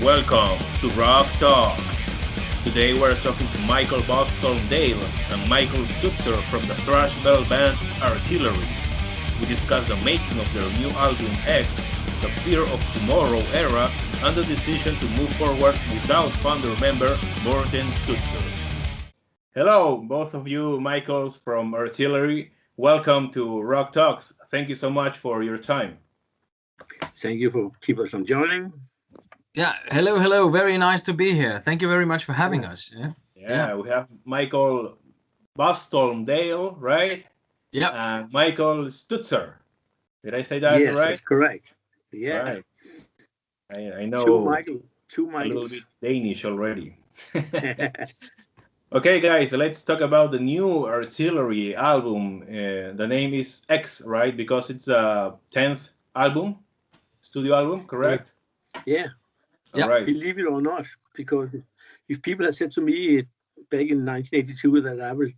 Welcome to Rock Talks. Today we're talking to Michael Dale and Michael Stützer from the thrash metal band Artillery. We discuss the making of their new album X, the Fear of Tomorrow era, and the decision to move forward without founder member Morten Stützer. Hello, both of you Michaels from Artillery. Welcome to Rock Talks. Thank you so much for your time. Thank you for keeping us on joining. Yeah, hello. Very nice to be here. Thank you very much for having us. Yeah, we have Michael Dale, right? Yeah. And Michael Stützer. Did I say that right? Yes, that's correct. Yeah. Right. I know two Michaels. A little bit Danish already. Okay, guys, let's talk about the new Artillery album. The name is X, right? Because it's a 10th album, studio album, correct? Yeah. All right. Believe it or not, because if people had said to me back in 1982 that I will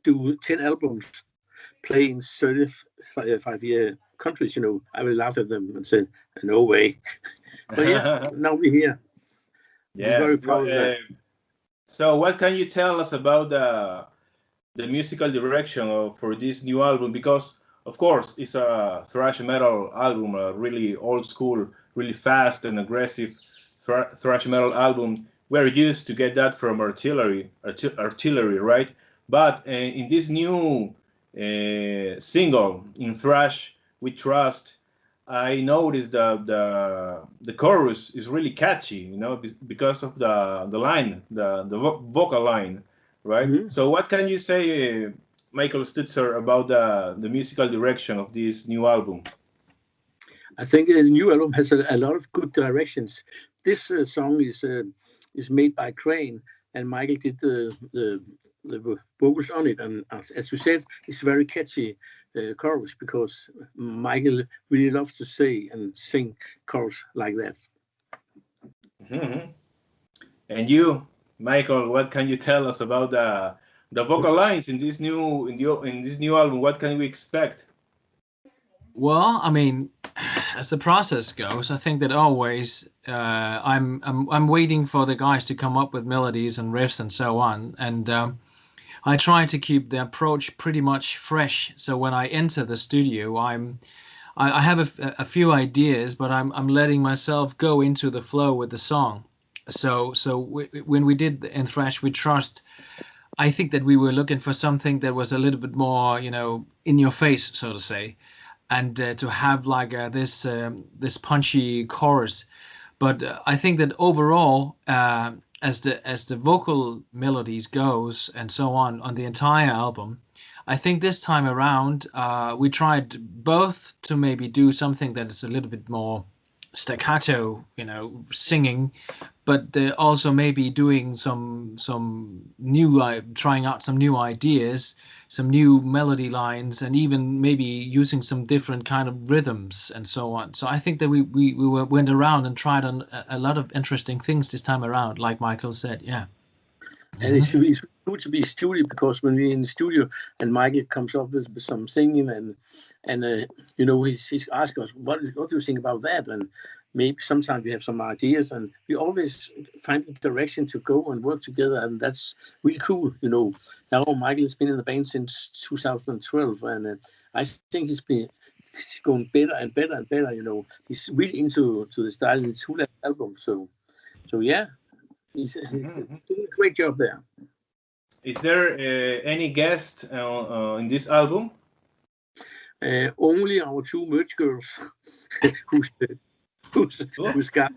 do 10 albums, play in 35-year countries, I will laugh at them and say, no way. But yeah, now we're here. Yeah. I'm very proud of that. So what can you tell us about the musical direction for this new album? Because, of course, it's a thrash metal album, a really old school, really fast and aggressive thrash metal album. We're used to get that from Artillery, right? But in this new single, In Thrash We Trust, I noticed the chorus is really catchy, because of the line, the vocal line, right? Mm-hmm. So what can you say, Michael Stützer, about the musical direction of this new album? I think the new album has a lot of good directions. This song is made by Crane, and Michael did the vocals on it. And as you said, it's very catchy chorus because Michael really loves to say and sing chorus like that. Mm-hmm. And you, Michael, what can you tell us about the vocal lines in this new album? What can we expect? Well, I mean, as the process goes, I think that always I'm waiting for the guys to come up with melodies and riffs and so on, and I try to keep the approach pretty much fresh. So when I enter the studio, I have a few ideas, but I'm letting myself go into the flow with the song. So when we did In Thrash We Trust, I think that we were looking for something that was a little bit more, in your face, so to say, and to have like this punchy chorus. But I think that overall, as the vocal melodies goes and so on the entire album, I think this time around we tried both to maybe do something that is a little bit more staccato, singing, but also maybe doing some new, trying out some new ideas, some new melody lines, and even maybe using some different kind of rhythms and so on. So I think that we went around and tried on a lot of interesting things this time around, like Michael said. Yeah. And it's good to be studio, because when we're in the studio and Michael comes up with some singing and he's asking us, what do you think about that? And maybe sometimes we have some ideas, and we always find the direction to go and work together, and that's really cool. Now Michael has been in the band since 2012, and I think he's going better and better and better. He's really into the style in the two album. So yeah. He's doing a great job there. Is there any guest in this album? Only our two merch girls, who's a real guy,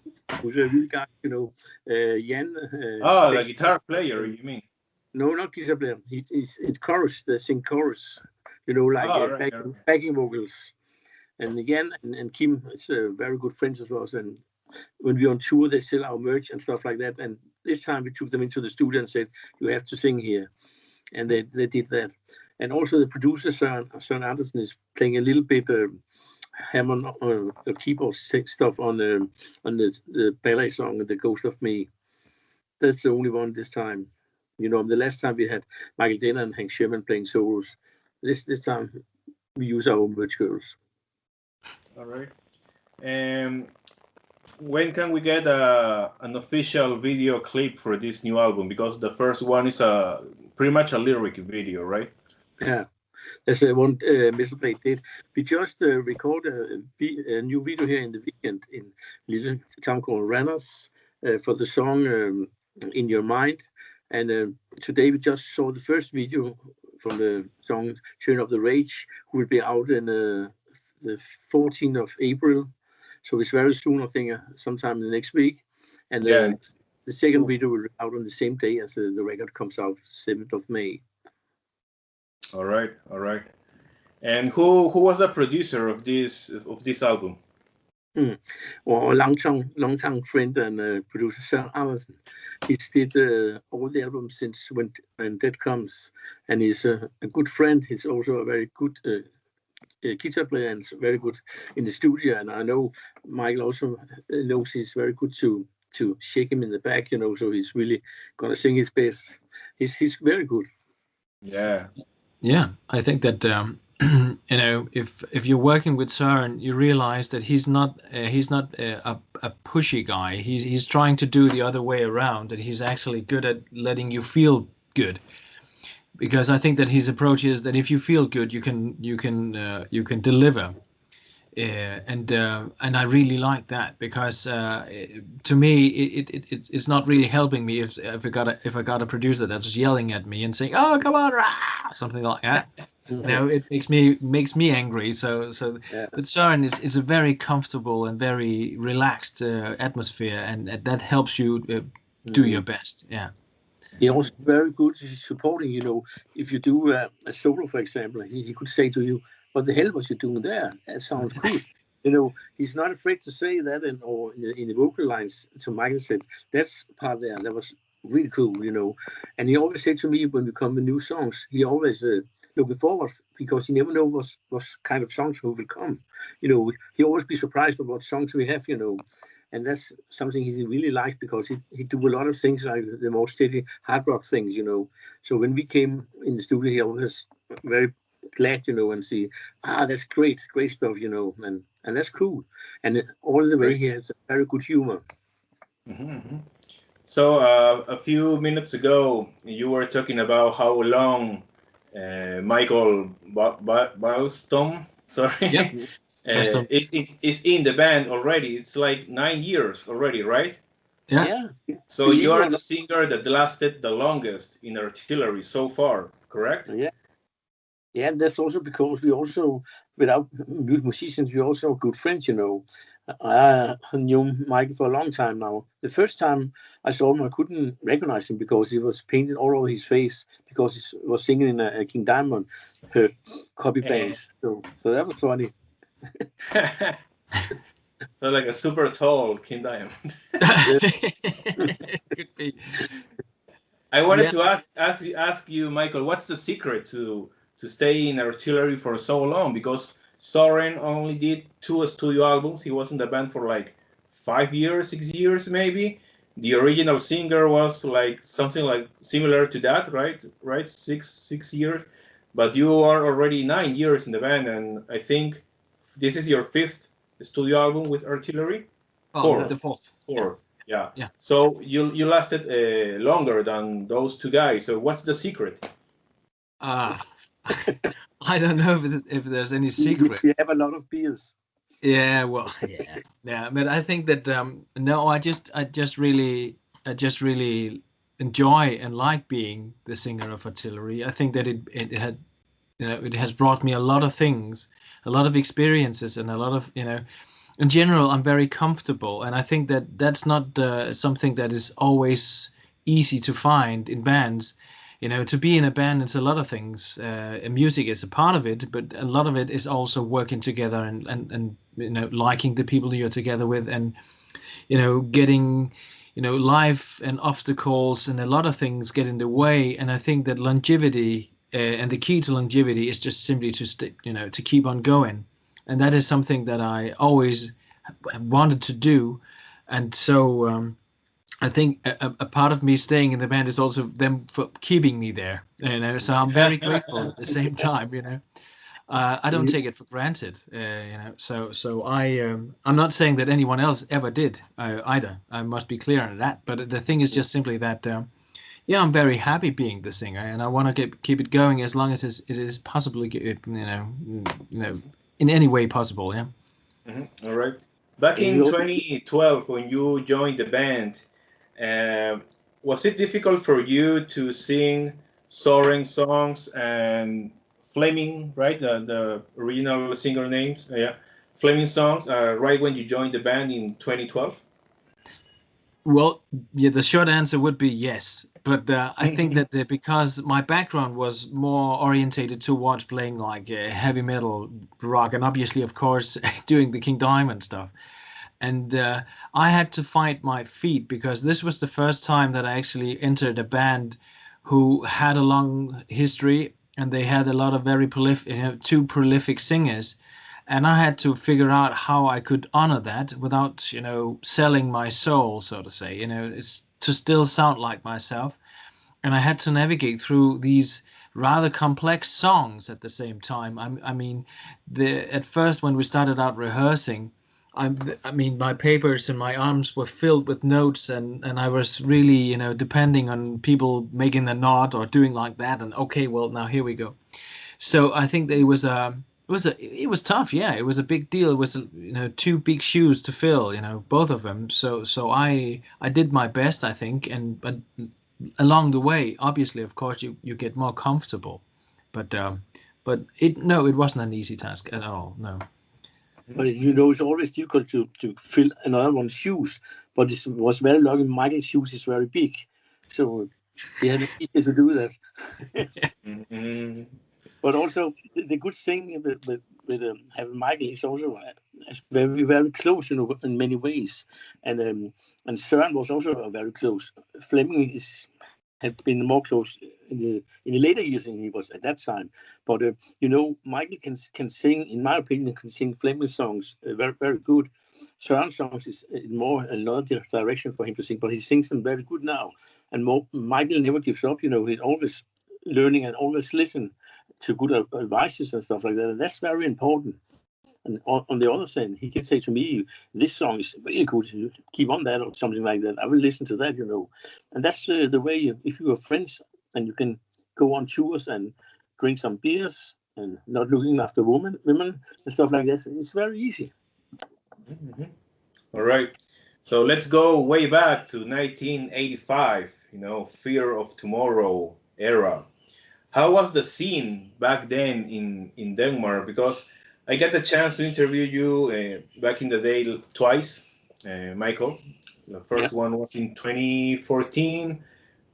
Jan. The guitar player, you mean? No, not guitar player. It's chorus. They sing chorus. Backing vocals. And Jan and Kim is very good friends of ours, and when we're on tour, they sell our merch and stuff like that. And this time we took them into the studio and said, you have to sing here. And they did that. And also the producer, Søren Andersen, is playing a little bit Hammond keyboard stuff on the ballet song, The Ghost of Me. That's the only one this time. The last time we had Michael Denner and Hank Sherman playing solos. This time we use our merch girls. All right. when can we get an official video clip for this new album? Because the first one is pretty much a lyric video, right? Yeah, that's one Metal Blade did. We just recorded a new video here in the weekend in a little town called Ranners for the song In Your Mind. And today we just saw the first video from the song Turn Up the Rage, who will be out in the 14th of April. So it's very soon, I think, sometime the next week. And the second video will be out on the same day as the record comes out, 7th of May. All right. And who was the producer of this album? Well, a long-time friend and producer, Søren Andersen. He's did all the albums since when Dead Comes, and he's a good friend. He's also a very good guitar player and very good in the studio. And I know Michael also knows he's very good to shake him in the back, you know. So he's really gonna sing his best. He's very good. Yeah. I think that you know, if you're working with Søren, you realize that he's not a pushy guy. He's trying to do the other way around. That he's actually good at letting you feel good. Because I think that his approach is that if you feel good, you can deliver, and I really like that, because to me it's not really helping me if I got a producer that's yelling at me and saying, "Oh, come on," rah! Something like that. You know, it makes me angry. So with Søren, it's a very comfortable and very relaxed atmosphere, and that helps you do your best. Yeah. He's also very good supporting, you know. If you do a solo, for example, he could say to you, "What the hell was you doing there? That sounds cool." You know, he's not afraid to say that, or in the vocal lines. So Michael said, "That's part there. That was really cool," you know. And he always said to me when we come with new songs, he always looking forward, because he never knows what kind of songs will come. You know, he always be surprised of what songs we have, you know. And that's something he really liked, because he do a lot of things like the more steady hard rock things, you know. So when we came in the studio, he always very glad, you know, and see, that's great stuff, you know, and that's cool. And all the way he has a very good humor. Mm-hmm. So a few minutes ago, you were talking about how long Michael Ballstom, sorry, is in the band already. It's like 9 years already, right? Yeah. So you are the singer that lasted the longest in Artillery so far, correct? Yeah, that's also because we also, without musicians, we're also good friends, you know. I knew Michael for a long time now. The first time I saw him, I couldn't recognize him because he was painted all over his face, because he was singing in a King Diamond copy bands. So that was funny. So like a super tall King Diamond. Could be. I wanted to ask you, Michael, what's the secret to stay in Artillery for so long? Because Søren only did 2 studio albums. He was in the band for like 5 years, 6 years, maybe. The original singer was like something like similar to that, right? 6 years. But you are already 9 years in the band, and I think this is your 5th studio album with Artillery. The fourth. Yeah. So you lasted longer than those 2 guys. So what's the secret? I don't know if there's any secret. You have a lot of beers. Yeah, well, yeah. But I think that no, I just really enjoy and like being the singer of Artillery. I think that it had, you know, it has brought me a lot of things, a lot of experiences, and a lot of, you know, in general, I'm very comfortable, and I think that that's not something that is always easy to find in bands. You know, to be in a band, it's a lot of things. Music is a part of it, but a lot of it is also working together and you know, liking the people you're together with, and, you know, getting, you know, life and obstacles and a lot of things get in the way. And I think that longevity and the key to longevity is just simply to you know, to keep on going. And that is something that I always wanted to do. And so I think a part of me staying in the band is also them for keeping me there. You know, so I'm very grateful at the same time. You know, I don't take it for granted, So I'm not saying that anyone else ever did either. I must be clear on that. But the thing is just simply that, I'm very happy being the singer, and I want to keep it going as long as it is possibly, in any way possible. Yeah. Mm-hmm. All right. Back in 2012, when you joined the band, was it difficult for you to sing Soaring songs and Fleming, right? The original singer names, yeah, Fleming songs, right when you joined the band in 2012? Well, yeah, the short answer would be yes. But I think that because my background was more orientated towards playing like heavy metal, rock, and obviously, of course, doing the King Diamond stuff. And I had to find my feet because this was the first time that I actually entered a band who had a long history, and they had a lot of very prolific, two prolific singers. And I had to figure out how I could honor that without, selling my soul, so to say. It's to still sound like myself. And I had to navigate through these rather complex songs at the same time. I mean, at first when we started out rehearsing, I mean, my papers and my arms were filled with notes, and I was really, depending on people making the nod or doing like that. And okay, well, now here we go. So I think that it was tough. Yeah, it was a big deal. It was, two big shoes to fill, both of them. So I did my best, I think. But along the way, obviously, of course, you get more comfortable. But it wasn't an easy task at all. No. But it's always difficult to fill another one's shoes. But it was very lucky. Michael's shoes is very big, so he had it easier to do that. Mm-hmm. But also the good thing with having Michael is also very very close, in many ways, and Søren was also very close. Fleming had been more close in the later years than he was at that time. But Michael can sing, in my opinion, can sing Fleming songs very very good. Søren songs is more another direction for him to sing, but he sings them very good now. And Michael never gives up. He's always learning and always listen to good advices and stuff like that. And that's very important. And on the other side, he can say to me, this song is really good, keep on that, or something like that. I will listen to that, And that's the way, if you are friends and you can go on tours and drink some beers and not looking after women and stuff like that, it's very easy. Mm-hmm. All right. So let's go way back to 1985, Fear of Tomorrow era. How was the scene back then in Denmark? Because I got the chance to interview you back in the day twice, Michael. The first one was in 2014.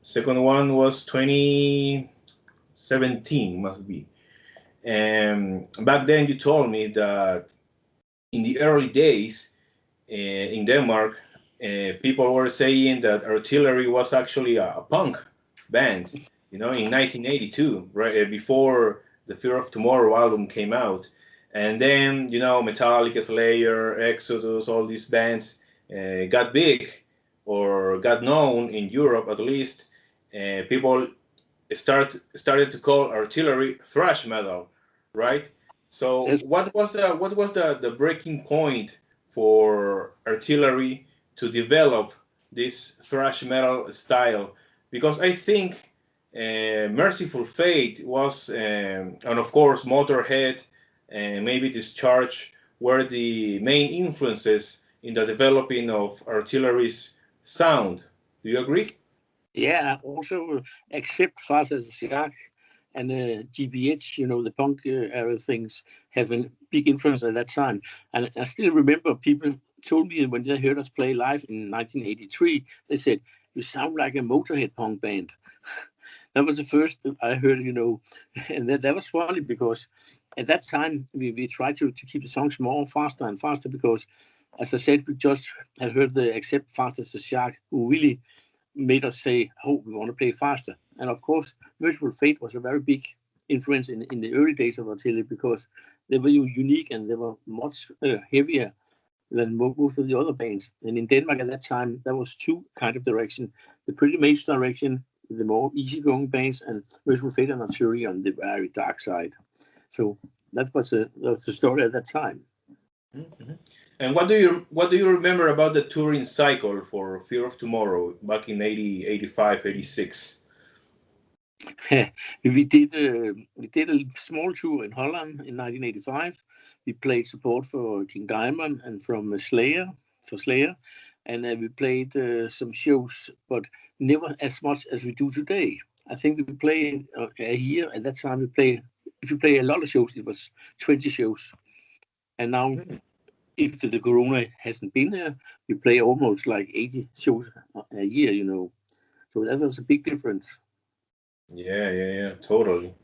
Second one was 2017, must be. And back then you told me that in the early days in Denmark, people were saying that Artillery was actually a punk band, in 1982, right before the Fear of Tomorrow album came out. And then, Metallica, Slayer, Exodus, all these bands got big or got known in Europe, at least. People started to call Artillery thrash metal, right? So Yes. what was the breaking point for Artillery to develop this thrash metal style? Because I think Merciful Fate was, and of course Motorhead and maybe Discharge were the main influences in the developing of Artillery's sound. Do you agree? Yeah, also accept Farsa Siak and GBH, the punk era things have a big influence at that time. And I still remember people told me when they heard us play live in 1983, they said, you sound like a Motorhead punk band. That was the first I heard, and that was funny because at that time we tried to keep the songs more faster and faster because, as I said, we just had heard the Accept Faster the Shark, who really made us say, oh, we want to play faster. And of course, Merciful Fate was a very big influence in the early days of Artillery because they were unique and they were much heavier than most of the other bands. And in Denmark at that time, there was two kind of direction: the pretty mage direction, the more easygoing bands, and Merciful Fate and Artillery on the very dark side. So that was the story at that time. Mm-hmm. And what do you remember about the touring cycle for Fear of Tomorrow back in 80, 85, 86? we did a small tour in Holland in 1985. We played support for King Diamond and from Slayer, and we played some shows, but never as much as we do today. I think we played a year at that time. If you play a lot of shows, it was 20 shows, and now. If the corona hasn't been there, we play almost like 80 shows a year, So that was a big difference. Yeah, totally.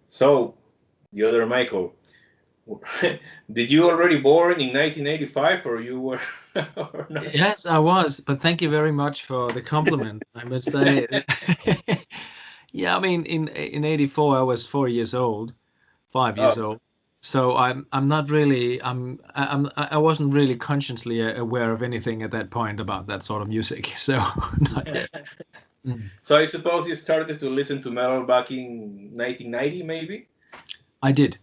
So, the other Michael, did you already born in 1985 or you were or not? Yes, I was, but thank you very much for the compliment. I must say. Yeah, I mean, in 84, I was 4 years old, 5 years old. So I'm not really I wasn't really consciously aware of anything at that point about that sort of music. So not yet. So I suppose you started to listen to metal back in 1990, maybe? I did.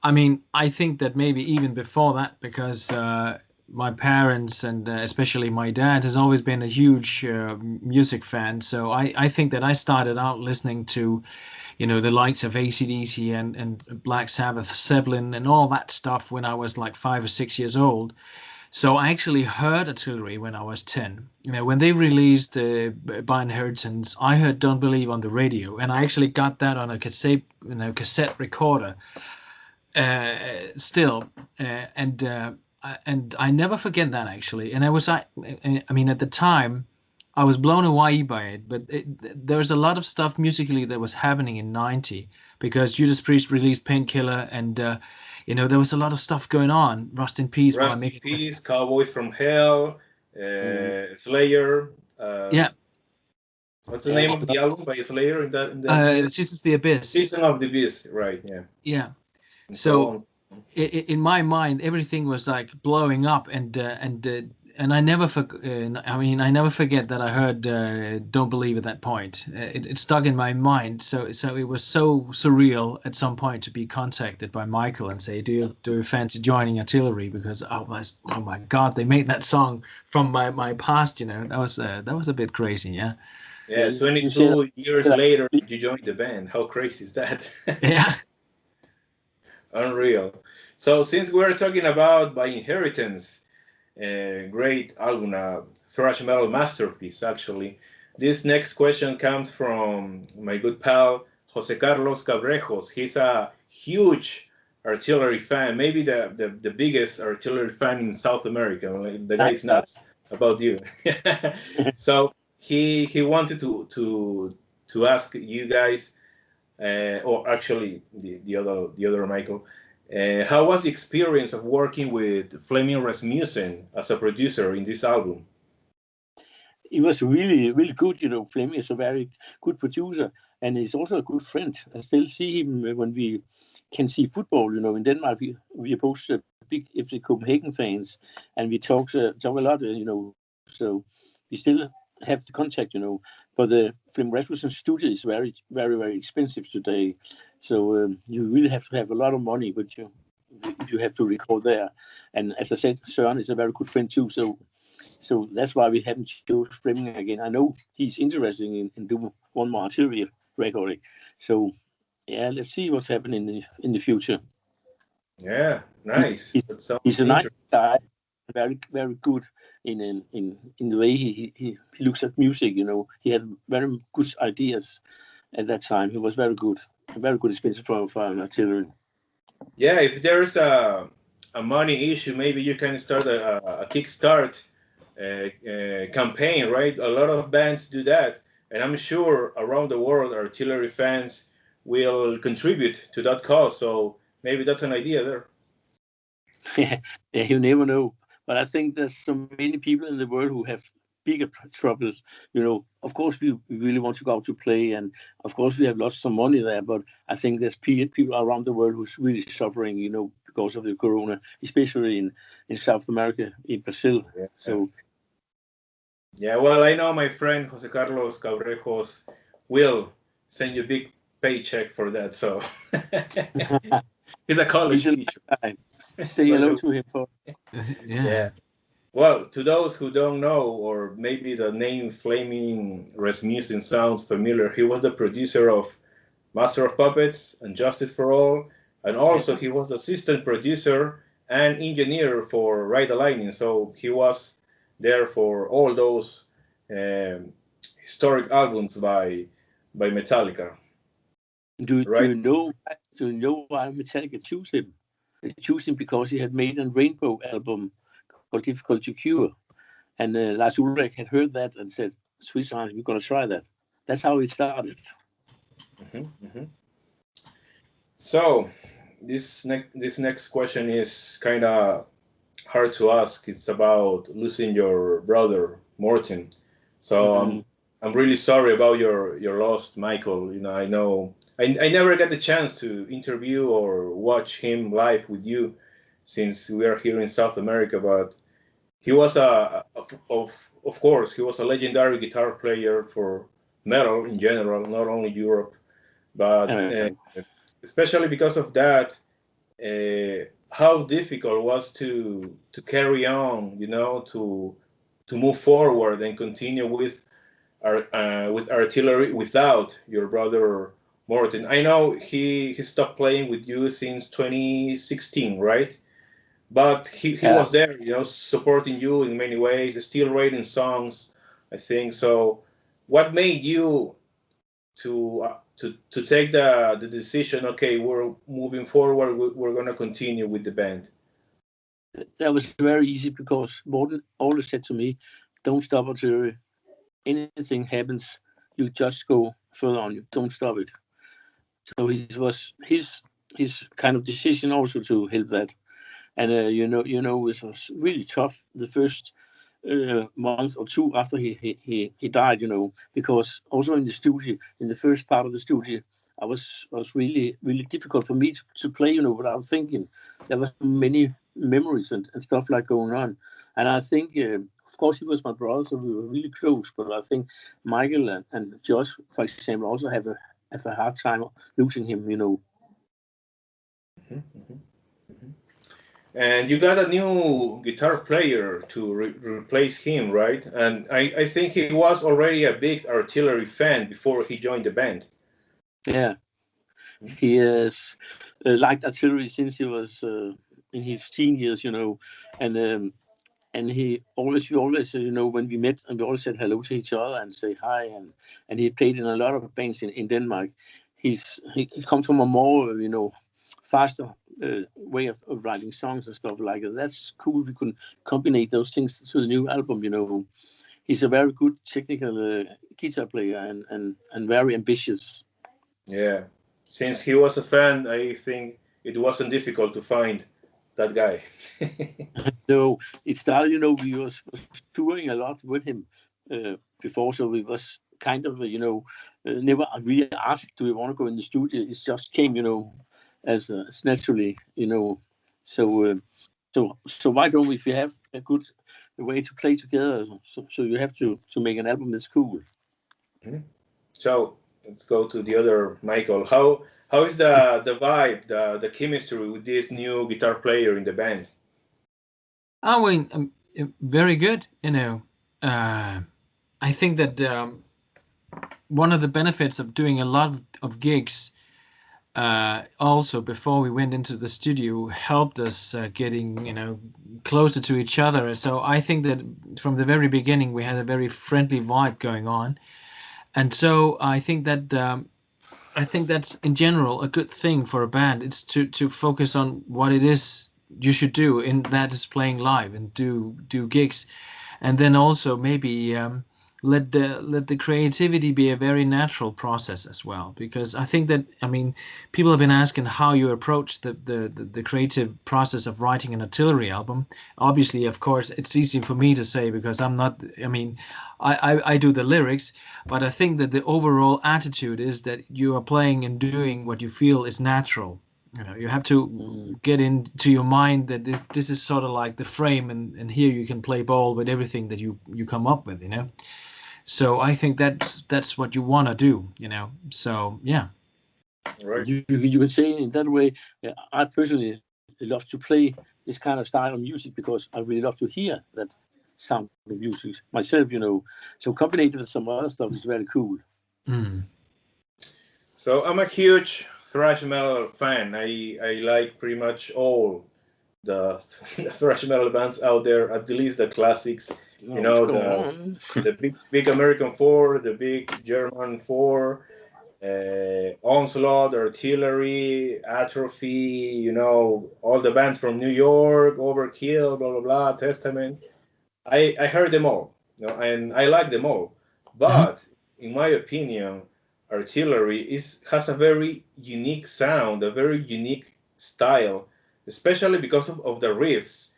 I mean, I think that maybe even before that, because my parents and especially my dad has always been a huge music fan. So I think that I started out listening to, the likes of AC/DC and Black Sabbath, Zeppelin, and all that stuff when I was like 5 or 6 years old. So I actually heard Artillery when I was 10. When they released By Inheritance, I heard Don't Believe on the radio, and I actually got that on a cassette recorder. Still, and I never forget that actually. And I mean, at the time, I was blown away by it. But there's a lot of stuff musically that was happening in '90 because Judas Priest released Painkiller, and there was a lot of stuff going on. Rust in Peace, Cowboys from Hell, Slayer. Yeah. What's the name of the album by Slayer in that? Seasons of the Abyss. Season of the Abyss, right? Yeah. Yeah. So in my mind, everything was like blowing up, and I never I never forget that I heard "Don't Believe" at that point. It stuck in my mind. So it was so surreal at some point to be contacted by Michael and say, "Do you fancy joining Artillery?" Because oh my God, they made that song from my past. That was a bit crazy, yeah. Yeah, 22 years later, you joined the band. How crazy is that? Yeah. Unreal. So since we're talking about By Inheritance, great album, thrash metal masterpiece, actually. This next question comes from my good pal, Jose Carlos Cabrejos. He's a huge Artillery fan, maybe the biggest Artillery fan in South America. The guy is nuts about you. So he wanted to ask you guys, or actually the other Michael, how was the experience of working with Flemming Rasmussen as a producer in this album? It was really, really good. Flemming is a very good producer, and he's also a good friend. I still see him when we can see football. In Denmark, we are both big FC Copenhagen fans, and we talk a lot. So we still have the contact. But the Flemming Rasmussen studio is very, very, very expensive today. So you really have to have a lot of money, but if you have to record there. And as I said, Søren is a very good friend too. So that's why we haven't chosen Flemming again. I know he's interested in doing one more Artillery recording. So yeah, let's see what's happening in the future. Yeah, nice. He's a nice guy, very, very good in the way he looks at music. He had very good ideas at that time. He was very good expensive for an Artillery. Yeah, if there's a money issue, maybe you can start a Kickstart campaign, right? A lot of bands do that, and I'm sure around the world Artillery fans will contribute to that cause. So maybe that's an idea there. Yeah, you never know. But I think there's so many people in the world who have bigger troubles. Of course we really want to go out to play, and of course we have lots of money there. But I think there's people around the world who's really suffering, because of the corona, especially in South America, in Brazil. Yeah. So. Yeah, well, I know my friend Jose Carlos Cabrejos will send you a big paycheck for that. So He's a college teacher. Say hello to him for. Yeah. Well, to those who don't know, or maybe the name Flaming Rasmussen sounds familiar, he was the producer of Master of Puppets and Justice for All, and also he was assistant producer and engineer for Ride the Lightning. So he was there for all those historic albums by Metallica. Do you know why Metallica chose him? They chose him because he had made a Rainbow album called Difficult to Cure. And Lars Ulrich had heard that and said, Switzerland, we're going to try that. That's how it started. So this next question is kind of hard to ask. It's about losing your brother, Morten. So I'm really sorry about your loss, Michael. I know I never got the chance to interview or watch him live with you since we are here in South America, but he was of course, he was a legendary guitar player for metal in general, not only Europe, but especially because of that, how difficult it was to carry on, to move forward and continue with artillery without your brother Morten. I know he stopped playing with you since 2016, right? But he was there, supporting you in many ways, still writing songs, I think. So what made you to take the decision, okay, we're moving forward, we're going to continue with the band? That was very easy because Morten always said to me, don't stop until anything happens. You just go further on. You don't stop it. So it was his kind of decision also to help that. And it was really tough the first month or two after he died, because also in the studio, in the first part of the studio, I was really, really difficult for me to play, without thinking. There were so many memories and stuff like going on. And I think, of course, he was my brother, so we were really close. But I think Michael and Josh, for example, also have a hard time losing him, And you got a new guitar player to replace him, right? And I think he was already a big artillery fan before he joined the band. Yeah. He has liked artillery since he was in his teen years, and we always, when we met, and we always said hello to each other and say hi, and he played in a lot of bands in Denmark. He comes from a more, faster way of writing songs and stuff like that. That's cool. We could combine those things to the new album. He's a very good technical guitar player and very ambitious. Yeah, since he was a fan, I think it wasn't difficult to find that guy. No, it started. We was touring a lot with him before, so we was kind of never really asked, do we want to go in the studio? It just came, as naturally, So why don't we, if you have a good way to play together, so you have to make an album that's cool. Mm-hmm. So let's go to the other Michael. How is the vibe, the chemistry with this new guitar player in the band? Oh, very good. I think that one of the benefits of doing a lot of gigs also before we went into the studio helped us getting closer to each other. So I think that from the very beginning we had a very friendly vibe going on, and so I think that's in general a good thing for a band. It's to focus on what it is you should do, and that is playing live and do gigs, and then also maybe let the creativity be a very natural process as well. Because I think that, people have been asking how you approach the creative process of writing an artillery album. Obviously, of course, it's easy for me to say because I'm not. I do the lyrics, but I think that the overall attitude is that you are playing and doing what you feel is natural. You have to get into your mind that this is sort of like the frame, and here you can play ball with everything that you come up with, So I think that's what you want to do, So yeah. Right. You can say in that way. I personally love to play this kind of style of music because I really love to hear that sound of music myself. So combined with some other stuff is very cool. So I'm a huge thrash metal fan. I like pretty much all the thrash metal bands out there, at least the classics. The big American Four, the big German Four, Onslaught, Artillery, Atrophy. All the bands from New York, Overkill, blah blah blah, Testament. I heard them all, and I like them all. But in my opinion, Artillery has a very unique sound, a very unique style, especially because of the riffs.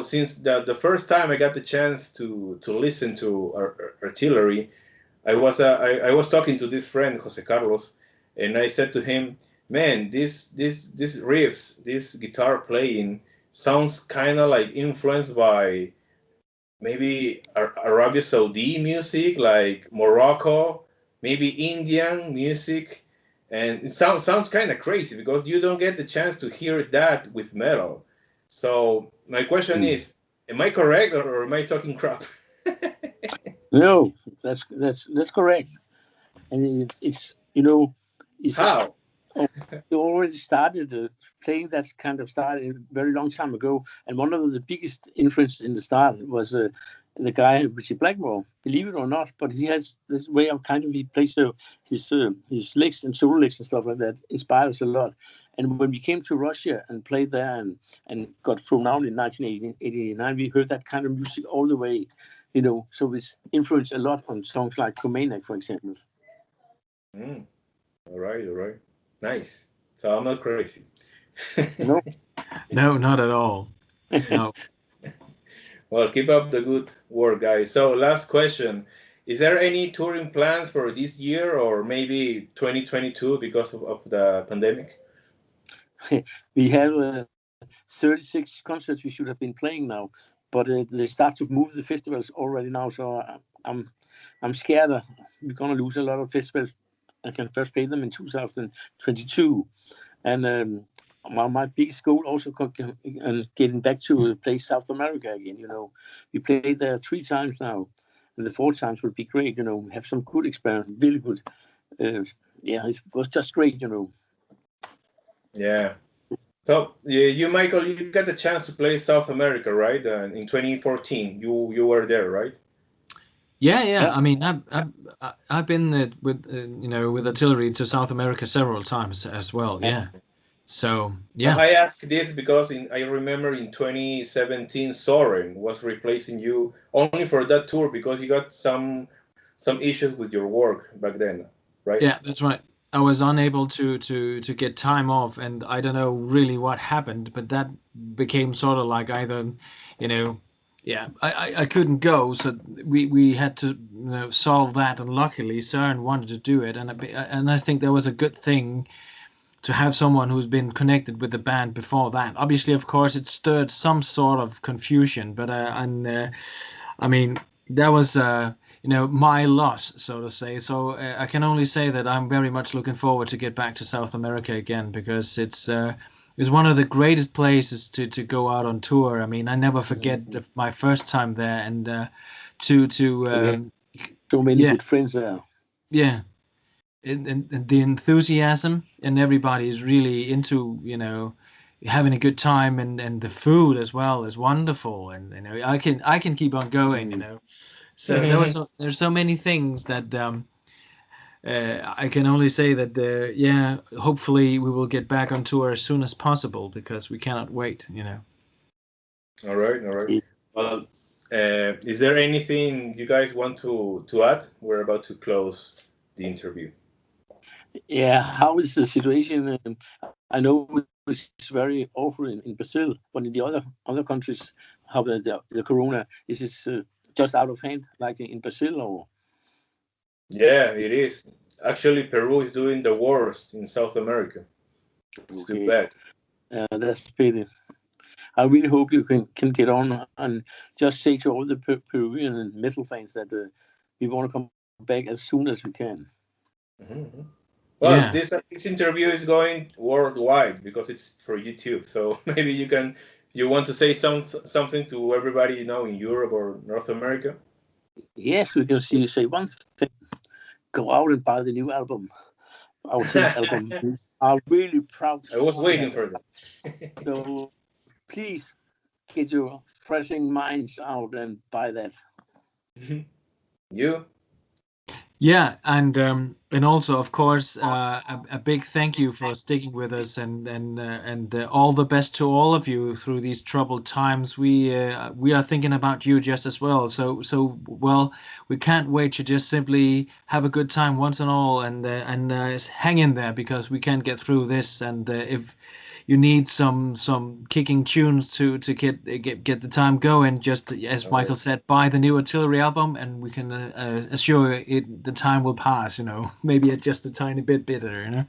Since the first time I got the chance to listen to Artillery, I was talking to this friend Jose Carlos, and I said to him, "Man, this riffs, this guitar playing sounds kind of like influenced by maybe Arabia Saudi music, like Morocco, maybe Indian music." And it sounds kind of crazy because you don't get the chance to hear that with metal. So my question is, am I correct, or am I talking crap? No, that's correct. And it's How? you already started playing that kind of style a very long time ago. And one of the biggest influences in the style was the guy Richie Blackmore. Believe it or not, but he has this way of he plays his licks and solo licks and stuff like that inspires a lot. And when we came to Russia and played there and got thrown out in 1989, we heard that kind of music all the way. So it's influenced a lot on songs like Comaniac, for example. All right. Nice. So I'm not crazy. No. No, not at all. No. Well, keep up the good work, guys. So last question. Is there any touring plans for this year or maybe 2022 because of the pandemic? We have 36 concerts we should have been playing now, but they start to move the festivals already now. So I'm scared we're gonna lose a lot of festivals. I can first play them in 2022, and my biggest goal also and getting back to play South America again. We played there 3 times now, and the 4th times will be great. Have some good experience, really good. It was just great. Yeah. So you, Michael, you got the chance to play South America, right? In 2014, you were there, right? Yeah. I mean, I've been with Artillery to South America several times as well. Yeah. So yeah. I ask this because I remember in 2017, Soren was replacing you only for that tour because you got some issues with your work back then, right? Yeah, that's right. I was unable to get time off, and I don't know really what happened, but that became sort of like either, I couldn't go, so we had to solve that, and luckily Søren wanted to do it, and I think that was a good thing to have someone who's been connected with the band before that. Obviously, of course, it stirred some sort of confusion, but I mean, that was my loss, so to say. So I can only say that I'm very much looking forward to get back to South America again because it's one of the greatest places to go out on tour. I mean, I never forget my first time there, and so many good friends there. Yeah. And the enthusiasm, and everybody is really into having a good time, and the food as well is wonderful, and I can keep on going. So there's so many things that I can only say that hopefully we will get back on tour as soon as possible because we cannot wait. All right. Well, is there anything you guys want to add? We're about to close the interview. Yeah, how is the situation? I know it's very awful in Brazil, but in the other countries, how the corona is it just out of hand like in Brazil or? Yeah, it is. Actually, Peru is doing the worst in South America. It's too bad. That's pity. I really hope you can get on and just say to all the Peruvian and metal fans that we want to come back as soon as we can. Mm-hmm. Well, yeah. this interview is going worldwide because it's for YouTube. So maybe you want to say something to everybody in Europe or North America. Yes, we can say one thing. Go out and buy the new album, our 10th album. We are really proud. I was waiting for that. So please get your freshing minds out and buy that. You? Yeah, and also, of course, a big thank you for sticking with us, and all the best to all of you through these troubled times. We are thinking about you just as well. So well, we can't wait to just simply have a good time once and all, and hang in there because we can't get through this. And if you need some kicking tunes to get the time going, just as Michael said, buy the new Artillery album, and we can assure it the time will pass. Maybe just a tiny bit bitter.